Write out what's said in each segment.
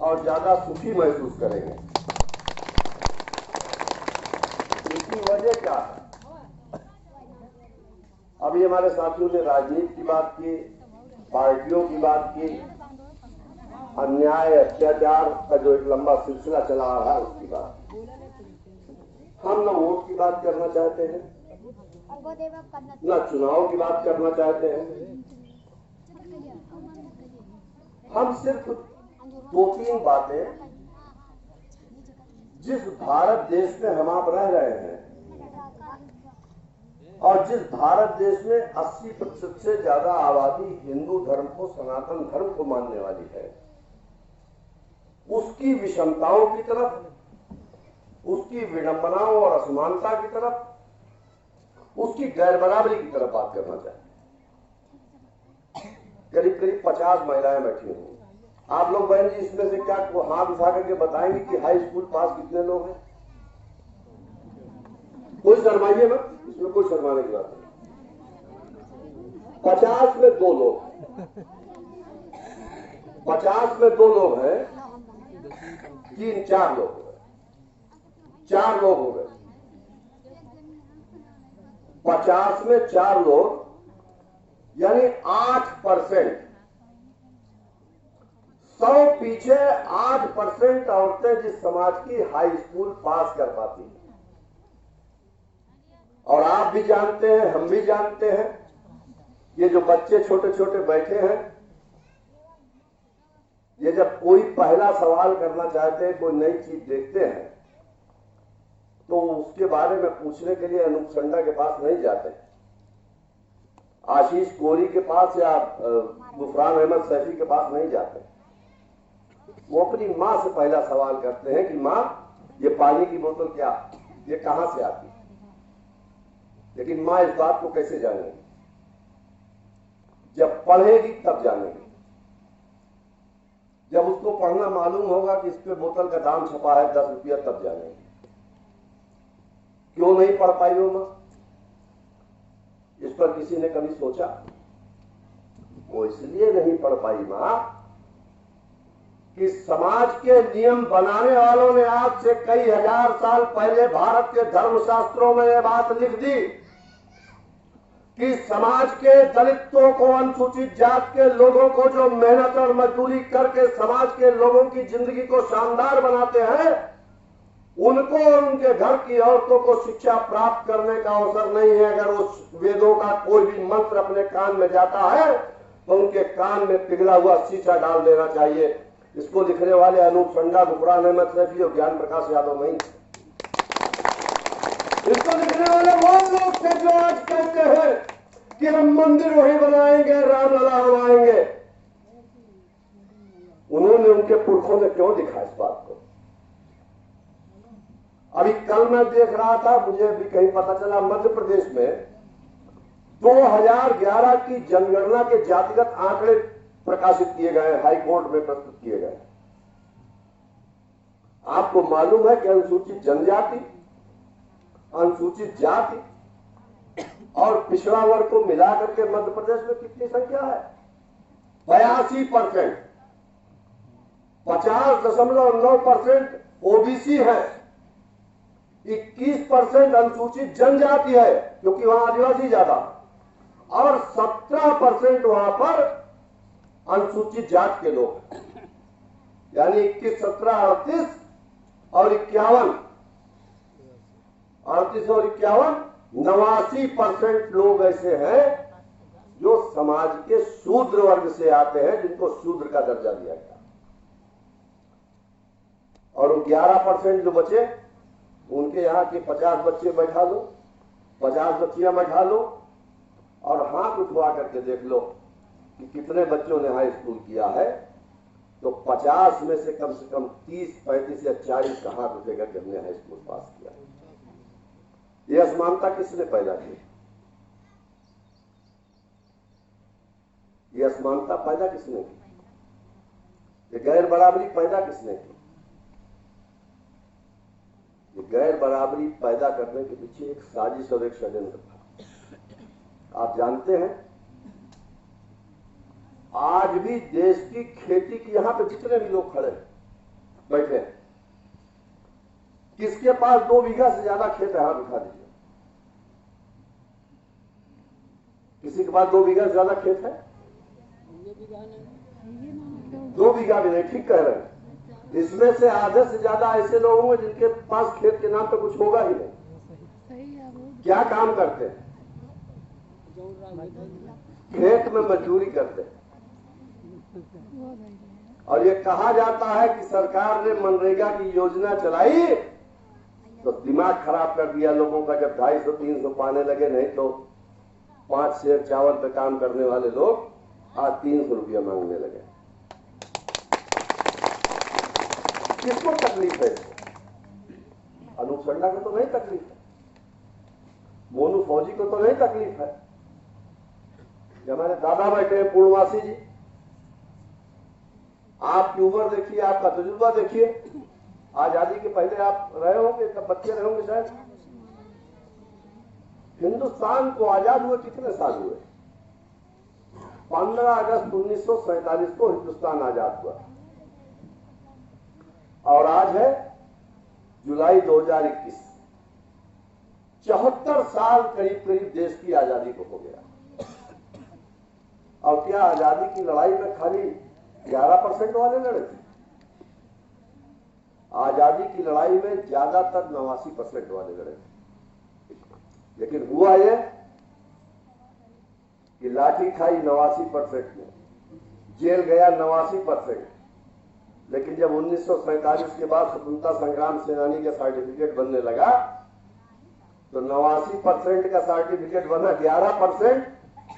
और ज्यादा सुखी महसूस करेंगे। इसकी वजह क्या है? अभी हमारे साथियों ने राजनीति की बात की, पार्टियों की बात की, अन्याय अत्याचार का जो एक लंबा सिलसिला चला आ रहा है उसकी बात। हम न वोट की बात करना चाहते हैं, न चुनाव की बात करना चाहते हैं। हम सिर्फ दो तीन बातें, जिस भारत देश में हम आप रह रहे हैं और जिस भारत देश में 80% से ज्यादा आबादी हिंदू धर्म को, सनातन धर्म को मानने वाली है, उसकी विषमताओं की तरफ, उसकी विडंबनाओं और असमानता की तरफ, उसकी गैर बराबरी की तरफ बात करना चाहिए। करीब करीब 50 महिलाएं बैठी हुई। आप लोग बहन जी इसमें से क्या हाथ उठा करके बताएंगे कि हाई स्कूल पास कितने लोग हैं? कोई शर्माइए मत, इसमें कोई शर्माने की बात नहीं। 50 में 2 लोग, 50 में 2 लोग हैं, 3-4 लोग हो गए, 4 लोग हो गए। 50 में 4 लोग यानी 8%। 100 पीछे 8% औरतें जिस समाज की हाई स्कूल पास कर पाती हैं। और आप भी जानते हैं, हम भी जानते हैं, ये जो बच्चे छोटे छोटे बैठे हैं, ये जब कोई पहला सवाल करना चाहते हैं, कोई नई चीज देखते हैं, तो उसके बारे में पूछने के लिए अनूप संडा के पास नहीं जाते, आशीष कोरी के पास या गुफरान अहमद सैफी के पास नहीं जाते। वो अपनी माँ से पहला सवाल करते हैं कि माँ, ये पानी की बोतल क्या, ये कहां से आती है? लेकिन माँ इस बात को कैसे जानेगी? जब पढ़ेगी तब जानेगी। जब उसको पढ़ना मालूम होगा कि इस पे बोतल का दाम छपा है 10 रुपया, तब जानेगी। क्यों नहीं पढ़ पाई वो माँ? इस पर किसी ने कभी सोचा? वो इसलिए नहीं पढ़ पाई माँ कि समाज के नियम बनाने वालों ने आज से कई हजार साल पहले भारत के धर्मशास्त्रों में यह बात लिख दी कि समाज के दलितों को, अनुसूचित जात के लोगों को जो मेहनत और मजदूरी करके समाज के लोगों की जिंदगी को शानदार बनाते हैं, उनको और उनके घर की औरतों को शिक्षा प्राप्त करने का अवसर नहीं है। अगर उस वेदों का कोई भी मंत्र अपने कान में जाता है तो उनके कान में पिघला हुआ शीशा डाल देना चाहिए। इसको लिखने वाले अनूप संडा, गुफरान अहमद सैफी और ज्ञान प्रकाश यादव नहीं। इसको लिखने वाले वो लोग थे जो आज कहते हैं कि हम मंदिर वहीं बनाएंगे, रामलला हवाएंगे। उन्होंने, उनके पुरखों ने क्यों लिखा इस बात को? अभी कल मैं देख रहा था, मुझे भी कहीं पता चला, मध्य प्रदेश में 2011 की जनगणना के जातिगत आंकड़े प्रकाशित किए गए, हाई कोर्ट में प्रस्तुत किए गए। आपको मालूम है कि अनुसूचित जनजाति, अनुसूचित जाति और पिछड़ा वर्ग को मिलाकर के मध्य प्रदेश में कितनी संख्या है? 82%। 50.9% ओबीसी है, 21% अनुसूचित जनजाति है क्योंकि वहां आदिवासी ज्यादा, और 17% वहां पर अनुसूचित जात के लोग, यानी 21, 17, 38 और 51, 38 और 51, 89% लोग ऐसे हैं जो समाज के शूद्र वर्ग से आते हैं, जिनको शूद्र का दर्जा दिया गया। और वो 11% जो बचे, उनके यहाँ के 50 बच्चे बैठा लो, 50 बच्चियां बैठा लो और हाथ उठवा करके देख लो कि कितने बच्चों ने हाई स्कूल किया है, तो 50 में से कम 30, 35 या 40 का हाथ उठेगा कि हमने हाई स्कूल पास किया। ये असमानता किसने पैदा की? ये असमानता पैदा किसने की? ये गैर बराबरी पैदा किसने की? ये गैर बराबरी पैदा करने के पीछे एक साजिश और एक षड्यंत्र था। आप जानते हैं, आज भी देश की खेती की, यहां पे जितने भी लोग खड़े हैं, किसके पास 2 बीघा से ज्यादा खेत है, हाथ उठा दीजिए। किसी के पास 2 बीघा से ज्यादा खेत है? 2 बीघा भी नहीं, ठीक कह रहे हैं। इसमें से आधे से ज्यादा ऐसे लोग होंगे जिनके पास खेत के नाम पे कुछ होगा ही नहीं। क्या काम करते हैं? खेत में मजदूरी करते हैं। और ये कहा जाता है कि सरकार ने मनरेगा की योजना चलाई तो दिमाग खराब कर दिया लोगों का, जब 250-300 पाने लगे। नहीं तो 5 सेर चावल पे काम करने वाले लोग आज 300 रुपया मांगने लगे। किसको तकलीफ है? अनूप शर्मा को तो नहीं तकलीफ है, मोनू फौजी को तो नहीं तकलीफ है। जब हमारे दादा बैठे हैं पूर्णवासी जी, आपकी उम्र देखिए, आपका तजुर्बा देखिए। आजादी के पहले आप रहे होंगे, तब बच्चे रहे होंगे शायद। हिंदुस्तान को आजाद हुए कितने साल हुए? 15 अगस्त 1947 को हिंदुस्तान आजाद हुआ और आज है जुलाई 2021। 74 साल करीब करीब देश की आजादी को हो गया। और क्या आजादी की लड़ाई में खाली 11% वाले लड़े थे? आजादी की लड़ाई में ज्यादातर 89% वाले लड़े थे। लेकिन हुआ यह कि लाठी खाई 89% में, जेल गया 89%। लेकिन जब 1947 के बाद स्वतंत्रता संग्राम सेनानी का सर्टिफिकेट बनने लगा तो 89% का सर्टिफिकेट बना 11%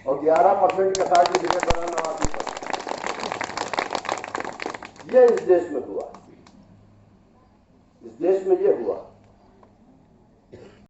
और 11% का सर्टिफिकेट बना 89%। ये इस देश में हुआ, इस देश में ये हुआ।